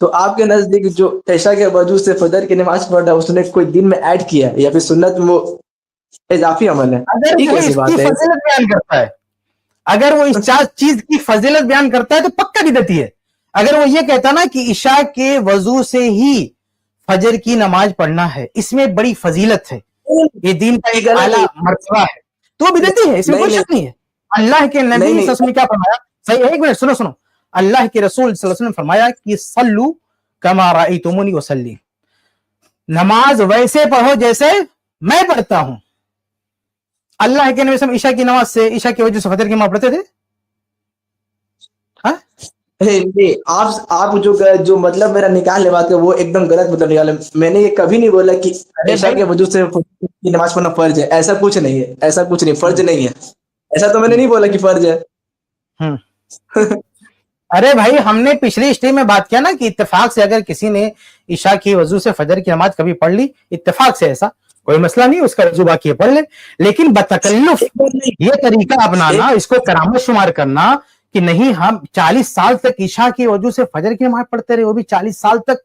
تو آپ کے نزدیک جو عشاء کے وضو سے فجر کی نماز پڑھ رہا ہے اس نے کوئی دن میں ایڈ کیا ہے یا پھر سنت میں وہ اضافی عمل ہے؟ اگر یہ وہ کیسی اس کی بات ہے؟ فضیلت بیان کرتا ہے، اگر وہ اس چیز کی فضیلت بیان کرتا ہے تو پکا بدعتی ہے. اگر وہ یہ کہتا نا کہ عشاء کے وضو سے ہی فجر کی نماز پڑھنا ہے، اس میں بڑی فضیلت ہے، یہ دین کا ایک اعلیٰ مرتبہ ہے، تو وہ بدعتی ہے، اس میں کوئی شک نہیں ہے. اللہ کے نبی صلی اللہ علیہ وسلم نے کیا فرمایا؟ صحیح، ایک منٹ سنو. اللہ کے رسول صلی اللہ علیہ وسلم نے فرمایا کہ صلو کما رأیتمونی وصلی، نماز ویسے پڑھو جیسے میں پڑھتا ہوں. اللہ کے نبی صلی اللہ علیہ وسلم عشاء کی نماز سے، عشاء کی وجہ سے فجر کی نماز پڑھتے تھے؟ آپ جو مطلب میرا نکال بات ہے وہ ایک دم غلط مطلب نکالے. میں نے یہ کبھی نہیں بولا کہ عشاء کے وجود سے نماز پڑھنا فرض ہے، ایسا کچھ نہیں ہے، ایسا کچھ نہیں، فرض نہیں ہے، ایسا تو میں نے نہیں بولا کہ فرض ہے. ارے بھائی ہم نے پچھلی اسٹے میں بات کیا نا کہ اتفاق سے اگر کسی نے عشاء کی وضو سے فجر کی نماز کبھی پڑھ لی، اتفاق سے، ایسا کوئی مسئلہ نہیں، اس کا وضو باقی ہے پڑھ لے. لیکن بتکلف یہ طریقہ اپنانا، اس کو کرامت شمار کرنا کہ نہیں ہم 40 سال تک عشاء کی وجہ سے فجر کی نماز پڑھتے رہے، وہ بھی 40 سال تک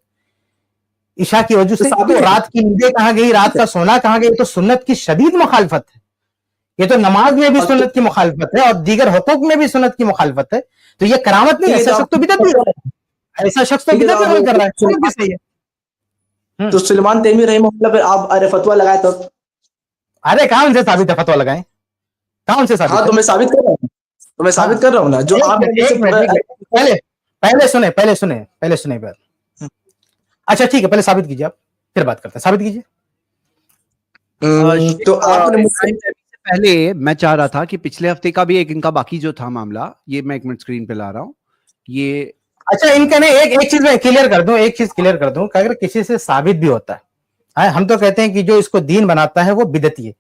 عشاء کی وجہ سے، تو رات کی نیندیں کہاں گئی، رات کا سونا کہاں گئی؟ تو سنت کی شدید مخالفت ہے. یہ تو نماز میں بھی سنت کی مخالفت ہے اور دیگر حقوق میں بھی سنت کی مخالفت ہے. تو یہ کرامت نہیں، ایسا شخص تو بدعتی ہے، ایسا شخص تو بدعت عمل کر رہا ہے. سنت بھی صحیح ہے. تو سلیمان تیمی رحمہ اللہ پہ آپ فتویٰ لگائے تب؟ ارے کہاں سے ثابت ہے فتویٰ لگائیں؟ کہاں سے ثابت ہے؟ ہاں تو میں ثابت کر رہا ہوں، تو میں ثابت کر رہا ہوں نا جو آپ پہلے سنیں بات. اچھا ٹھیک ہے، پہلے ثابت کیجیے، آپ پھر بات کرتے ہیں، ثابت کیجیے. تو آپ نے پہلے میں چاہ رہا تھا کہ پچھلے ہفتے کا بھی ایک ان کا باقی جو تھا معاملہ، یہ میں ایک منٹ اسکرین پہ لا رہا ہوں. یہ اچھا ان کا نہیں، ایک چیز میں کلیئر کر دوں کہ اگر کسی سے ثابت بھی ہوتا ہے، ہم تو کہتے ہیں کہ جو اس کو دین بناتا ہے وہ بدعتی ہے.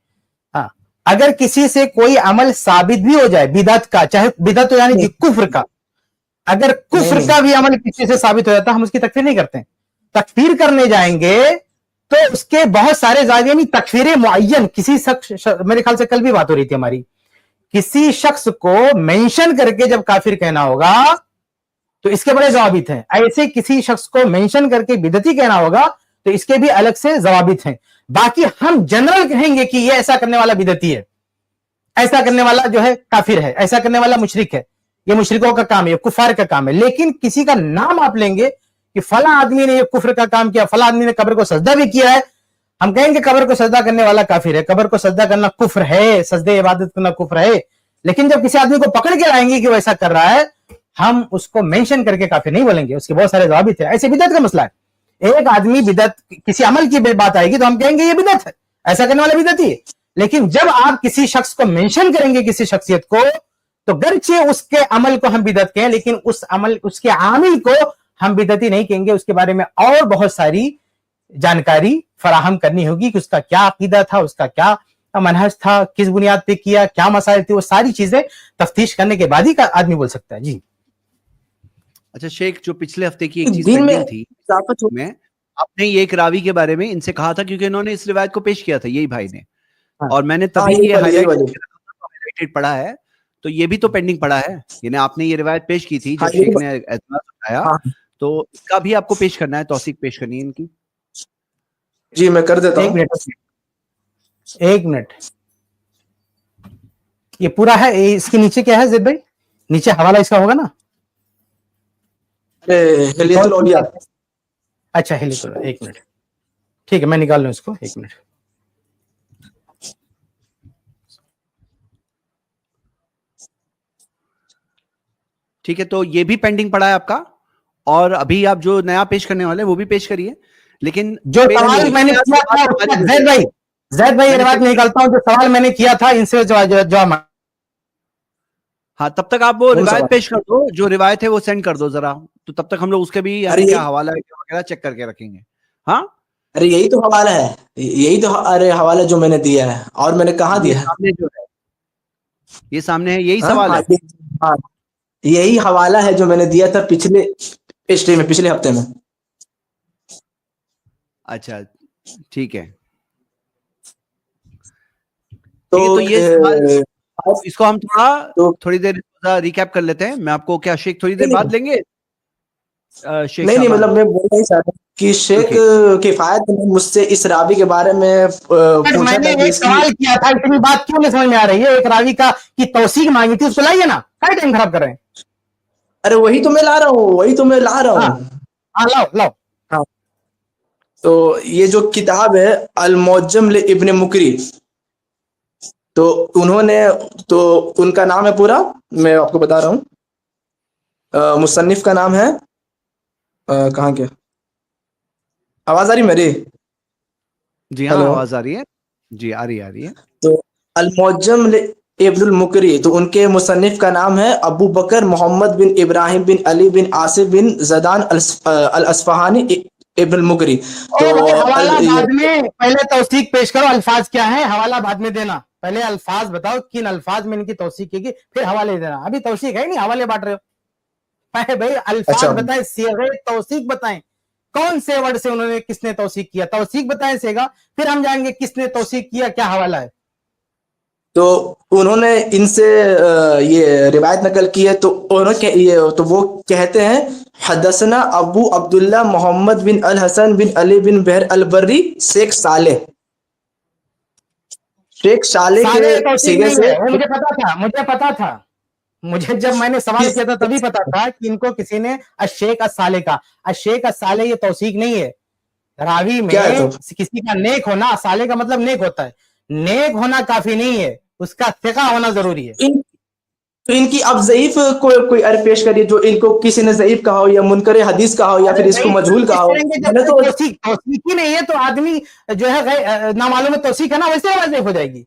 ہاں اگر کسی سے کوئی عمل ثابت بھی ہو جائے بدعت کا، چاہے بدعت یعنی کہ کفر کا، اگر کفر کا بھی عمل کسی سے ثابت ہو جاتا ہے، ہم اس کی تکفیر نہیں کرتے ہیں. تکفیر کرنے جائیں گے تو اس کے بہت سارے زاویے، یعنی تکفیر معین کسی شخص، میرے خیال سے کل بھی بات ہو رہی تھی ہماری، کسی شخص کو مینشن کر کے جب کافر کہنا ہوگا تو اس کے بڑے ضوابط ہیں. ایسے کسی شخص کو مینشن کر کے بدعتی کہنا ہوگا تو اس کے بھی الگ سے ضوابط ہیں. باقی ہم جنرل کہیں گے کہ یہ ایسا کرنے والا بدعتی ہے، ایسا کرنے والا جو ہے کافر ہے، ایسا کرنے والا مشرک ہے، یہ مشرکوں کا کام ہے، یہ کفار کا کام ہے. لیکن کسی کا نام آپ لیں گے کہ فلاں آدمی نے یہ کفر کا کام کیا، فلاں آدمی نے قبر کو سجدہ بھی کیا ہے، ہم کہیں گے قبر کو سجدہ کرنے والا کافر ہے، قبر کو سجدہ کرنا کفر ہے، سجدہ عبادت کرنا کفر ہے. لیکن جب کسی آدمی کو پکڑ کے لائیں گے کہ وہ ایسا کر رہا ہے، ہم اس کو مینشن کر کے کافر نہیں بولیں گے، اس کے بہت سارے ضوابط ہیں. ایسے بدعت کا مسئلہ ہے، ایک آدمی بدعت کسی عمل کی بات آئے گی تو ہم کہیں گے یہ بدعت ہے، ایسا کرنے والا بدعتی ہے. لیکن جب آپ کسی شخص کو مینشن کریں گے، کسی شخصیت کو، تو گرچہ اس کے عمل کو ہم بدعت کہیں لیکن اس کے عامل کو ہم بدعتی نہیں کہیں گے. اس کے بارے میں اور بہت ساری جانکاری فراہم کرنی ہوگی کہ اس کا کیا عقیدہ تھا، اس کا کیا منہج تھا، کس بنیاد پہ کیا، کیا مسائل تھے، وہ ساری چیزیں تفتیش کرنے کے بعد ہی آدمی بول سکتا ہے. جی اچھا شیخ، جو پچھلے ہفتے کی ایک چیز پینڈنگ تھی میں، آپ نے یہ ایک راوی کے بارے میں ان سے کہا تھا کیونکہ انہوں نے اس روایت کو پیش کیا تھا یہی بھائی نے، اور میں نے تبھی یہ ہائی لائٹ پڑھا ہے، تو یہ بھی تو پینڈنگ پڑا ہے. یعنی آپ نے یہ روایت پیش کی تھی جب شیخ نے اعتراض اٹھایا، تو اس کا بھی آپ کو پیش کرنا ہے، توثیق پیش کرنی ہے ان کی. جی میں کر دیتا ہوں. ایک منٹ یہ پورا ہے، اس کے نیچے کیا ہے زید بھائی؟ نیچے حوالہ اس کا ہوگا نا؟ ہلیت الاولیاء. اچھا ہلیت الاولیاء، ایک منٹ ٹھیک ہے، میں نکال لوں اس کو، ایک منٹ. ٹھیک ہے، تو یہ بھی پینڈنگ پڑا ہے آپ کا، اور ابھی آپ جو نیا پیش کرنے والے ہیں وہ بھی پیش کریے. لیکن جو سوال میں نے کیا تھا زید بھائی یہ روایت نکالتا ہوں، جو سوال میں نے کیا تھا ان سے جواب. ہاں تب تک آپ وہ روایت پیش کر دو، جو روایت ہے وہ سینڈ کر دو ذرا، تو تب تک ہم لوگ اس کے بھی یعنی کیا حوالہ وغیرہ چیک کر کے رکھیں گے. ہاں ارے یہی تو حوالہ ہے، یہی تو ارے حوالہ جو میں نے دیا ہے، اور میں نے کہاں دیا ہے؟ سامنے جو ہے یہ سامنے ہے، یہی سوال ہے. یہی حوالہ ہے جو میں نے دیا تھا پچھلے ہفتے میں. اچھا ٹھیک ہے، تو یہ سوال اس کو ہم تھوڑی دیر ریکیپ کر لیتے ہیں. میں آپ کو کیا شیخ تھوڑی دیر بعد لیں گے؟ शेख नहीं शाबान? मतलब मैं बोलना ही चाहता हूँ कि शेख किफायत ने मुझसे इस रावी के बारे में पर पूछा मैंने था कि एक इसकी, सवाल किया था, इतनी बात क्यों नहीं समझ में आ रही है? एक रावी का की तौसीक मांगी थी, उसको लाइए ना, क्या टाइम खराब कर रहे हैं? अरे वही तो मैं ला रहा हूँ, वही तो मैं ला रहा हाँ हूँ। हाँ, लाओ लाओ। हाँ, तो ये जो किताब है अल मुअज्जम ले इब्न मुकरी, तो उन्होंने, तो उनका नाम है पूरा, मैं आपको बता रहा हूँ, मुसन्निफ का नाम है, कहाँ के, आवाज आ रही मेरी? जी हाँ, हेलो। आवाज आ रही है जी, आ रही है। तो अल मुअज्जम ले इब्नुल मुकरी, तो उनके मुसन्निफ का नाम है अबू बकर मोहम्मद बिन इब्राहिम बिन अली बिन आसिफ बिन जदान अल अस्फहानी इब्नुल मुकरी। ओ तो भाई, हवाला बाद में, पहले तौसीक पेश करो, अल्फाज क्या है, हवाला बाद में देना। पहले अल्फाज बताओ, किन अल्फाज में इनकी तौसीक की, फिर हवाले देना। अभी तौसीक है नहीं, हवाले बांट रहे हो। पहले भाई अल्फाज अच्छा, बताएं, सीगे तौसीक बताएं, कौन से वर्ड से उन्होंने, किसने तौसीक किया, तौसीक बताएं सेगा, फिर हम जाएंगे किसने तौसीक किया, क्या हवाला है। तो उन्होंने इनसे ये रिवायत नकल की है, तो उन्होंने ये तो वो कहते हैं हदसना अबू अब्दुल्ला मोहम्मद बिन अल हसन बिन अली बिन बहर अल बर्री शेख साले, शेख साले के साले तौसीक सीगे नहीं से है, वो मुझे पता था, मुझे पता था। मुझे जब मैंने सवाल किस, किया था तभी पता था कि इनको किसी ने अशेख साले का, अशेख साले ये तौसीक नहीं है। रावी क्या है में तो किसी का नेक होना, साले का मतलब नेक होता है, नेक होना काफी नहीं है, उसका थिका होना जरूरी है। इन तो इनकी अब ज़ईफ कोई अर्ज पेश करिए जो इनको किसी ने ज़ईफ कहा हो या मुनकर हदीस कहा हो या अरे फिर इसको भाई मजहूल पेश कहा हो। करेंगे जब मैंने तक तो तौसीक तौसीक ही नहीं है, तो आदमी जो है नामालूम तौसीक है ना, वैसे रवाज हो जाएगी।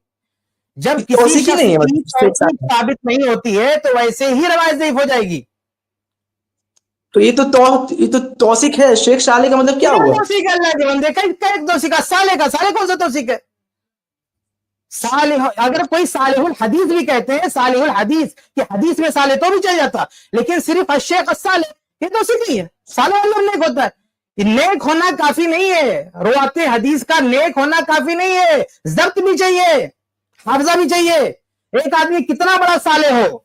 जब किसी तौसीक ही शख्स नहीं है, की मतलब शेख तौसीक साले। साबित नहीं होती है, तो वैसे ही रवाज हो जाएगी। तो ये तो तौसीक है, शेख साले का मतलब क्या क्या हुआ? तौसीक है अल्लाह के बंदे, कई तौसीक, साले का, साले कौन सा तौसीक है? सालिह, अगर कोई सालिहुल हदीस भी कहते हैं, सालिहुल हदीस कि हदीस में साले तो भी चल जाता, लेकिन सिर्फ अशेख साले ये तो सिर्फ नहीं है। साले मतलब नेक होता है, नेक होना काफी नहीं है, रुवाते हदीस का नेक होना काफी नहीं है, जब्त भी चाहिए, हाफजा भी चाहिए। एक आदमी कितना बड़ा साले हो,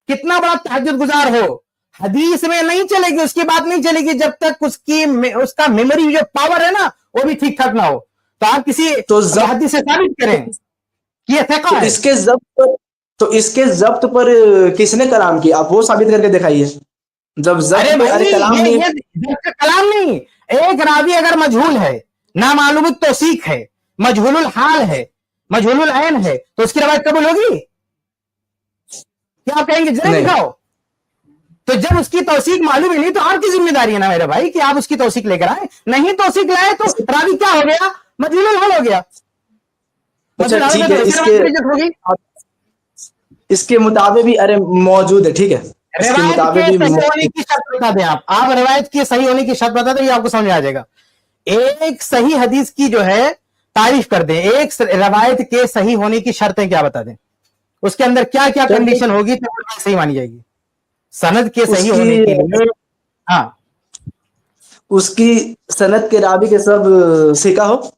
कितना बड़ा तहज्जुद गुजार हो, हदीस में नहीं चलेगी, उसकी बात नहीं चलेगी जब तक उसका मेमोरी जो पावर है ना वो भी ठीक ठाक ना हो। तो आप किसी तो हदीस से साबित करें ये थिका तो है। इसके जब्त पर किसने कलाम किया? आप वो साबित करके दिखाइए। जब जब्त अरे पे, भाई अरे कलाम नहीं। ये कलाम नहीं, एक रावी अगर मजहूल है, नामालूम तौसीक है, मजहूलुल हाल है, मजहूलुल ऐन है, तो उसकी रवायत कबूल होगी? क्या आप कहेंगे जरा नहीं, दिखाओ? तो जब उसकी तौसीक मालूम ही नहीं, तो आपकी जिम्मेदारी है ना मेरे भाई कि आप उसकी तौसीक लेकर आए। नहीं तौसीक लाए तो रावी क्या हो गया, मजहूलुल हाल हो गया। अच्छा मजहूलुल हाल ठीक में तो है, वैसे रवायत की रिजेक्ट होगी। इसके मुताबिक भी अरे मौजूद है, ठीक है, इसके रिवायत मुताबिक के भी सही होने की शर्त बता दें आप रिवायत की सही होने की शर्त बता दें, ये आपको समझ आ जाएगा। एक सही हदीस की जो है तारीफ कर दें, एक रवायत के सही होने की शर्तें क्या बता दें, उसके अंदर क्या क्या कंडीशन होगी तो सही मानी जाएगी सनद के सही होने के लिए। हाँ, उसकी सनद के रावी के सब सिका हो, हाँ,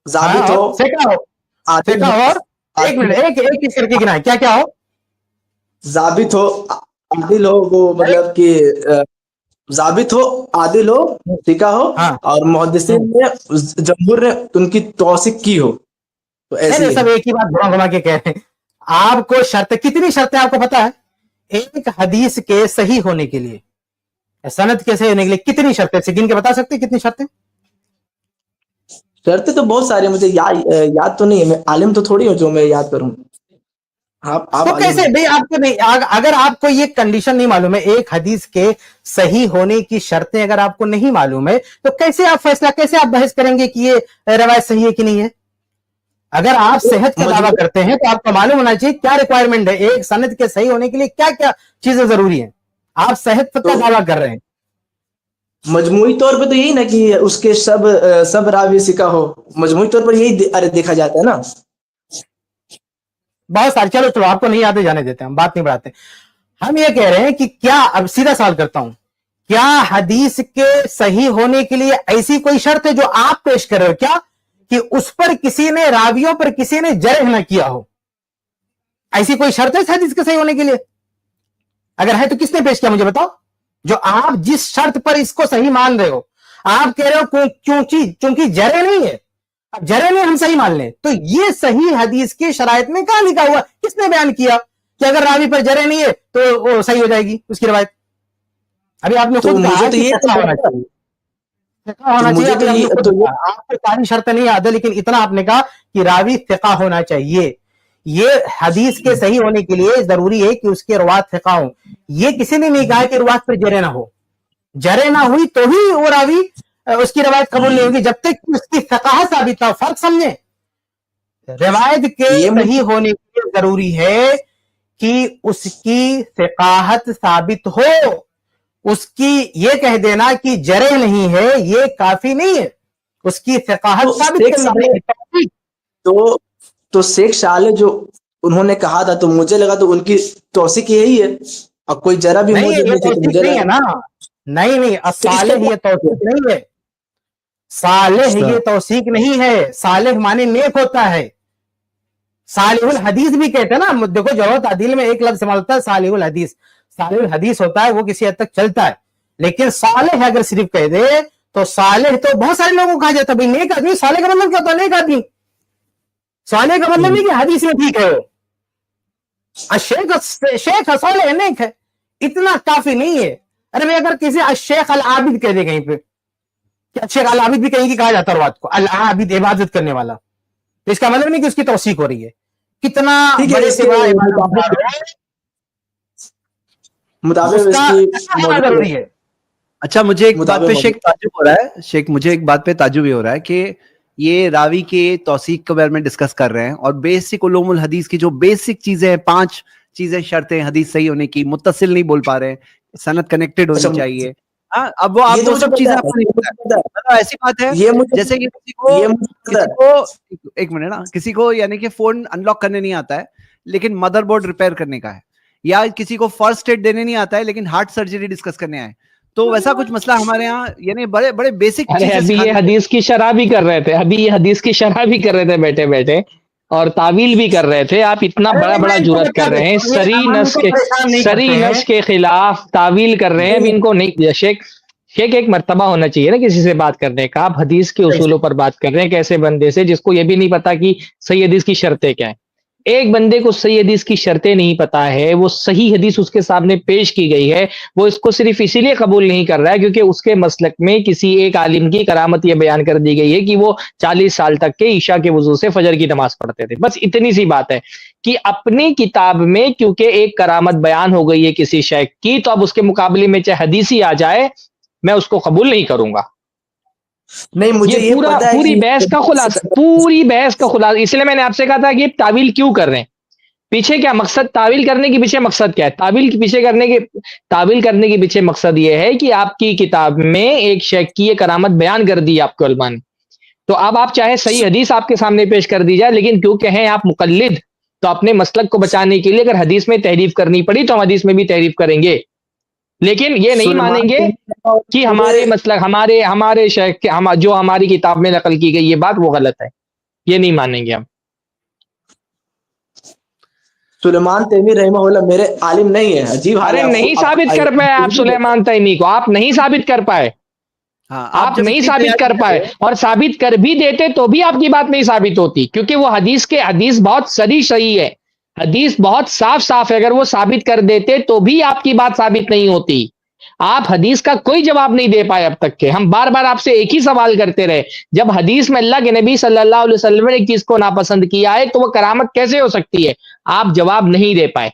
जाबित हो, और आदिल सेका हो, और एक मिनट, एक एक चीज करके गिनाए, क्या क्या हो? जाबित हो, आदिल हो, वो मतलब कि जाबित हो, आदिल हो, सिका हो, हाँ, और मुहद्दिसीन ने, जमहूर ने उनकी तौसीक की हो, तो नहीं ऐसी नहीं, है। सब एक ही बात घुमा घुमा के कह रहे हैं। आपको शर्त, कितनी शर्तें आपको पता है एक हदीस के सही होने के लिए, सनद के सही होने के लिए कितनी शर्तें, गिन के बता सकते हैं कितनी शर्तें? शर्तें तो बहुत सारी, मुझे याद तो नहीं है, मैं आलिम तो थोड़ी हूँ जो मैं याद करूं। आप तो आलिम कैसे हैं। भाई, आपको नहीं, अगर आपको ये कंडीशन नहीं मालूम है, एक हदीस के सही होने की शर्तें अगर आपको नहीं मालूम है, तो कैसे आप फैसला, कैसे आप बहस करेंगे कि ये रवायत सही है कि नहीं है? अगर आप सेहत का दावा मजमू करते हैं तो आपको मालूम होना चाहिए क्या रिक्वायरमेंट है, एक सनद के सही होने के लिए क्या क्या चीजें जरूरी है। आप सेहत का तो दावा कर रहे हैं, मजमूई तौर पे तो यही ना कि उसके सब रावी सिका हो, मजमूई तौर पर यही अरे देखा जाता है ना। बहुत सारे, चलो चलो आपको नहीं याद है, जाने देते हैं, हम बात नहीं बढ़ाते। हम ये कह रहे हैं कि क्या, अब सीधा सवाल करता हूं, क्या हदीस के सही होने के लिए ऐसी कोई शर्त है जो आप पेश कर रहे हो क्या, कि उस पर किसी ने, रावियों पर किसी ने जरह न किया हो? ऐसी कोई शर्त है इस हदीस के सही होने के लिए? अगर है तो किसने पेश किया, मुझे बताओ। जो आप जिस शर्त पर इसको सही मान रहे हो, आप कह रहे हो क्योंकि जरे नहीं है, जरे नहीं हम सही मान लें, तो ये सही हदीस के शराइत में कहां लिखा हुआ, किसने बयान किया कि अगर रावी पर जरे नहीं है तो वो सही हो जाएगी उसकी रवायत? अभी आपने खुद कहा कि होना चाहिए, आपको सारी शर्त नहीं याद है, लेकिन इतना आपने कहा कि रावी थिका होना चाहिए। ये हदीस के सही होने के लिए जरूरी है कि उसके रुवात थिका हो। ये किसी ने नहीं कहा कि रुवात पर जरे ना हो, जरे ना हुई तो ही वो रावी उसकी रवायत कबूल नहीं होगी जब तक उसकी थकाहत साबित ना हो। फर्क समझे, रवायत के सही होने के लिए जरूरी है कि उसकी थकाहत साबित हो। उसकी ये कह देना कि जरे नहीं है ये काफी नहीं है, उसकी थकाहत साबित करनी। तो शेख साले जो उन्होंने कहा था, तो मुझे लगा तो उनकी तौसीक यही है, अब कोई जरा भी मौजूद नहीं थी, मुझे नहीं है ना, नहीं सालेह ये तौसीक नहीं है, सालेह ये तौसीक नहीं है, सालेह माने नेक होता है। सालिहुल हदीस भी कहते हैं ना, देखो जरूरत तादील में एक लफ्ज इस्तेमाल है सालिहुल हदीस, सालिहुल हदीस होता है वो किसी हद तक चलता है, लेकिन सालेह अगर सिर्फ कह दे तो सालेह तो बहुत सारे लोगों को कहा जाता है, भाई नेक आदमी, सालेह का मतलब क्या होता है? नेक आदमी। सालेह का मतलब नहीं कि हदीस में ठीक है वो, शेख सालेह नेक है, इतना काफी नहीं है। अरे भाई अगर किसी शेख अल आबिद कह दे कहीं पे, शेख अल आबिद भी कहीं की कहा जाता है बात को, अल आबिद इबादत करने वाला, तो इसका मतलब नहीं कि उसकी तौसीक हो रही है। कितना बड़े से बड़ा जरूरी है। अच्छा, मुझे एक बात पे शेख ताजुब हो रहा है, शेख मुझे एक बात पे ताजुब हो रहा है कि ये रावी के तौसीक के बारे में डिस्कस कर रहे हैं, और बेसिक उलूमुल हदीस की जो बेसिक चीजें हैं, 5 चीजें शर्तें हदीस सही होने की, मुत्तसिल नहीं बोल पा रहे हैं, सनद कनेक्टेड होनी चाहिए। हाँ, अब वो आप वो सब चीजें आपको नहीं पता है, मतलब ऐसी बात है जैसे कि किसी को एक मिनट ना, किसी को यानी कि फोन अनलॉक करने नहीं आता है लेकिन मदरबोर्ड रिपेयर करने का है, या किसी को फर्स्ट एड देने नहीं आता है लेकिन हार्ट सर्जरी डिस्कस करने आए, तो वैसा कुछ मसला हमारे यहाँ, यानी बड़े बड़े बेसिक चीजें। अभी ये हदीस की शरह भी कर रहे थे, अभी ये हदीस की शरह भी कर रहे थे बैठे बैठे, और तावील भी कर रहे थे। आप इतना बड़ा बड़ा जुर्रत कर रहे हैं, सरी नस के खिलाफ तावील कर रहे हैं। अब इनको नहीं, शेख एक मर्तबा होना चाहिए ना किसी से बात करने का। आप हदीस के उसूलों पर बात कर रहे हैं कैसे बंदे से जिसको ये भी नहीं पता कि सही हदीस की शर्तें क्या है। एक बंदे को सही हदीस की शर्तें नहीं पता है, वो सही हदीस उसके सामने पेश की गई है, वो इसको सिर्फ इसीलिए कबूल नहीं कर रहा है क्योंकि उसके मसलक में किसी एक आलिम की करामत ये बयान कर दी गई है कि वो 40 साल तक के ईशा के वजू से फजर की नमाज पढ़ते थे। बस इतनी सी बात है कि अपनी किताब में क्योंकि एक करामत बयान हो गई है किसी शेख की, तो अब उसके मुकाबले में चाहे हदीस ही आ जाए मैं उसको कबूल नहीं करूंगा। नहीं, मुझे ये पता है पूरी बहस का खुलासा, इसलिए मैंने आपसे कहा था कि तावील क्यों कर रहे हैं, पीछे क्या मकसद, तावील करने के पीछे मकसद क्या है। तावील करने के पीछे मकसद ये है कि आपकी किताब में एक शेख की ये करामत बयान कर दी आपके उलमा ने, तो अब आप चाहे सही हदीस आपके सामने पेश कर दी जाए, लेकिन क्योंकि हैं आप मुकल्लिद, तो अपने मसलक को बचाने के लिए अगर हदीस में तहरीफ करनी पड़ी तो हम हदीस में भी तहरीफ करेंगे, लेकिन ये नहीं मानेंगे कि हमारे मतलब हमारे शेख के जो हमारी किताब में नकल की गई ये बात वो गलत है, ये नहीं मानेंगे हम। सुलेमान तैमी रहमहुल्लाह मेरे आलिम नहीं है, अजीब। अरे नहीं साबित कर पाए आप सुलेमान तैमी को, आप नहीं साबित कर पाए। हाँ, आप नहीं साबित कर पाए, और साबित कर भी देते तो भी आपकी बात नहीं साबित होती, क्योंकि वो हदीस बहुत सही है, हदीस बहुत साफ है। अगर वो साबित कर देते तो भी आपकी बात साबित नहीं होती। आप हदीस का कोई जवाब नहीं दे पाए अब तक के। हम बार बार आपसे एक ही सवाल करते रहे, जब हदीस में अल्लाह के नबी सल्लल्लाहु अलैहि वसल्लम ने एक चीज को नापसंद किया है तो वो करामत कैसे हो सकती है, आप जवाब नहीं दे पाए।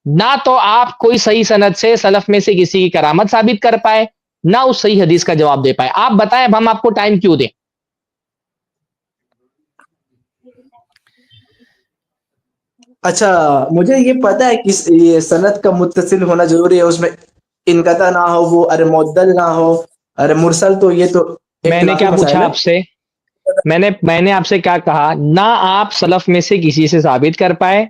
ना तो आप कोई सही सनद से सलफ में से किसी की करामत साबित कर पाए, ना उस सही हदीस का जवाब दे पाए। आप बताएं, अब हम आपको टाइम क्यों दें। अच्छा, मुझे ये पता है कि ये सनद का मुत्तसिल होना जरूरी है, उसमें इनकता ना हो, वो अरे मुअद्दल ना हो, अरे मुरसल, तो ये तो मैंने क्या पूछा आपसे, मैंने आपसे क्या कहा, ना आप सलफ में से किसी से साबित कर पाए,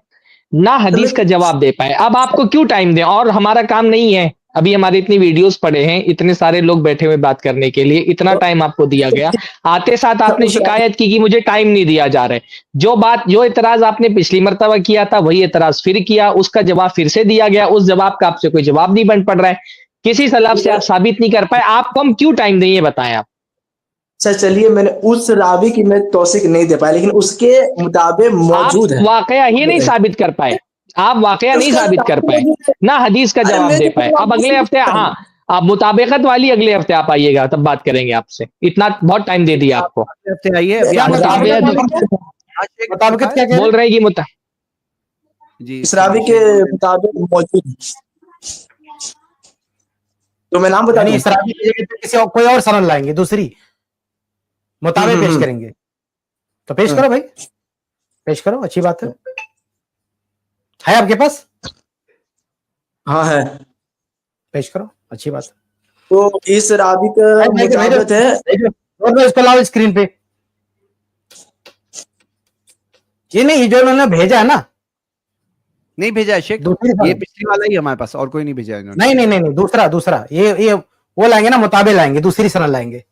ना हदीस का जवाब दे पाए। अब आपको क्यों टाइम दें, और हमारा काम नहीं है। अभी हमारे इतनी वीडियोस पड़े हैं, इतने सारे लोग बैठे हुए बात करने के लिए, इतना टाइम आपको दिया गया, आते साथ आपने शिकायत की कि मुझे टाइम नहीं दिया जा रहा है। जो इतराज आपने पिछली मर्तबा किया था वही इतराज फिर किया, उसका जवाब फिर से दिया गया, उस जवाब का आपसे कोई जवाब नहीं बन पड़ रहा है। किसी सलाफ से आप साबित नहीं कर पाए, आपको हम क्यों टाइम दें ये बताएं आप। अच्छा चलिए, मैंने उस रावी की मैं तौसीक नहीं दे पाया, लेकिन उसके मुताबिक मौजूद आप है। वाकया ही नहीं साबित कर पाए, आप वाकया नहीं उसका साबित कर पाए, ना हदीस का अरे जवाब मैं दे तो पाए। अब अगले हफ्ते, आपको हाँ आप मुताबिकत वाली अगले हफ्ते आप आइएगा, तब बात करेंगे आपसे। इतना बहुत टाइम दे दिया आपको। अगले हफ्ते आइए, अभी क्या आज मुताबिकत आज वाली शेख मुताबिकत दिखाए? क्या कह रहे बोल रहे हैं कि जी इस रावी के मुताबिक मौजूद है। तो मैं नाम बता यानी दूं? इस रावी की जगह पे किसी और कोई और सनद लाएंगे, दूसरी मुताबिक पेश करेंगे, तो पेश करो भाई, पेश करो, अच्छी बात है आपके पास? हाँ है। पेश करो, अच्छी बात है। तो इस रावी का मुताबिक है, इसको लाओ स्क्रीन पे। ये नहीं, जो उन्होंने भेजा है ना, नहीं भेजा है शेख, दूसरी ये सनद। पिछली वाला ही हमारे पास, और कोई नहीं भेजा है इन्होंने। नहीं नहीं नहीं नहीं, दूसरा ये वो लाएंगे ना, मुताबिक लाएंगे, दूसरी सनद लाएंगे।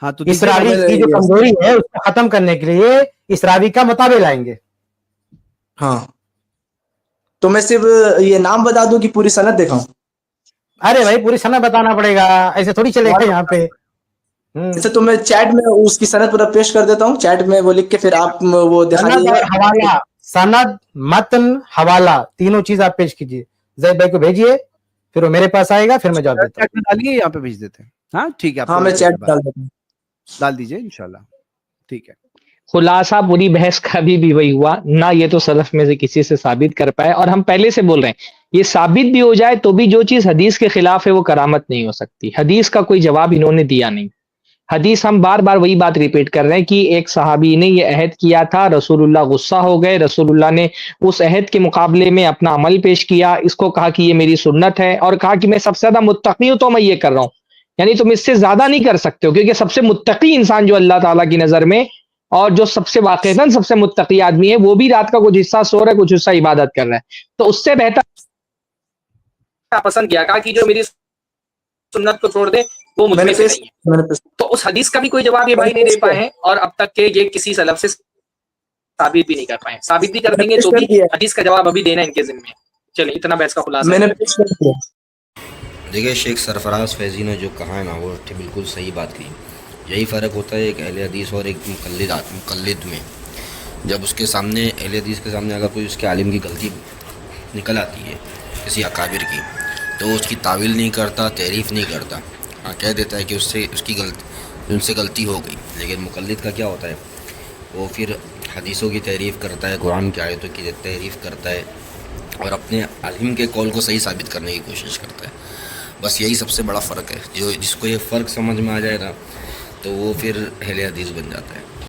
हाँ तो इस दीजिए, रावी की जो कमजोरी है उसको खत्म करने के लिए इस रावी का मुताबिक लाएंगे। हाँ तो मैं सिर्फ ये नाम बता दूं कि पूरी सनद दिखाऊं? अरे भाई पूरी सनद बताना पड़ेगा, ऐसे थोड़ी चलेगा यहाँ पे। अच्छा तो मैं चैट में उसकी सनद पूरा पेश कर देता हूँ, चैट में वो लिख के फिर आप वो दिखा सनद दीजिएगा। और हवाला, सनद मतन हवाला तीनों चीज आप पेश कीजिए, जैद भाई को भेजिए, फिर वो मेरे पास आएगा, फिर मैं जवाब देता हूँ। चैट में डालिए, यहाँ पे भेज देते हैं। हाँ ठीक है, हाँ मैं चैट डाल देता हूँ। डाल दीजिए इंशाल्लाह, ठीक है। खुलासा पूरी बहस का भी वही हुआ ना, ये तो सलफ में से किसी से साबित कर पाए। और हम पहले से बोल रहे हैं, ये साबित भी हो जाए तो भी जो चीज हदीस के खिलाफ है वो करामत नहीं हो सकती। हदीस का कोई जवाब इन्होंने दिया नहीं। हदीस, हम बार बार वही बात रिपीट कर रहे हैं कि एक सहाबी ने ये अहद किया था, रसूलुल्लाह गुस्सा हो गए, रसूलुल्लाह ने उस अहद के मुकाबले में अपना अमल पेश किया, इसको कहा कि ये मेरी सुन्नत है, और कहा कि मैं सबसे ज्यादा मुत्तकी हूं तो मैं ये कर रहा हूं, यानी तुम इससे ज्यादा नहीं कर सकते हो, क्योंकि सबसे मुत्तकी इंसान जो अल्लाह ताला की नजर में, और जो सबसे वाक़ईतन सबसे मुत्तकी आदमी है, वो भी रात का कुछ हिस्सा सो रहा है, कुछ हिस्सा इबादत कर रहा है, तो उससे बेहतर पसंद किया, कहा कि जो मेरी सुन्नत को छोड़ दे वो मुझ में से नहीं है। तो उस हदीस का भी कोई जवाब ये भाई नहीं दे पाए हैं, और अब तक के ये किसी सलफ से साबित भी नहीं कर पाए। साबित भी कर देंगे तो भी हदीस का जवाब अभी देना इनके जिम्मे है। चलिए, इतना बहस का खुलासा मैंने देखिए, शेख सरफराज फैज़ी ने जो कहा है ना, वो बिल्कुल सही बात की। यही फ़र्क होता है एक अहले हदीस और एक मुक़ल्लिद में। जब उसके सामने, अहले हदीस के सामने अगर कोई उसके आलिम की गलती निकल आती है, किसी अकाबिर की, तो उसकी तावील नहीं करता, तारीफ़ नहीं करता, हाँ कह देता है कि उनसे गलती हो गई। लेकिन मुक़ल्लिद का क्या होता है, वो फिर हदीसों की तारीफ़ करता है, कुरान की आयतों की तारीफ़ करता है, और अपने आलिम के कौल को सही साबित करने की कोशिश करता है। बस यही सबसे बड़ा फ़र्क है। जिसको ये फ़र्क समझ में आ जाए ना, तो वो फिर अहले हदीस बन जाता है।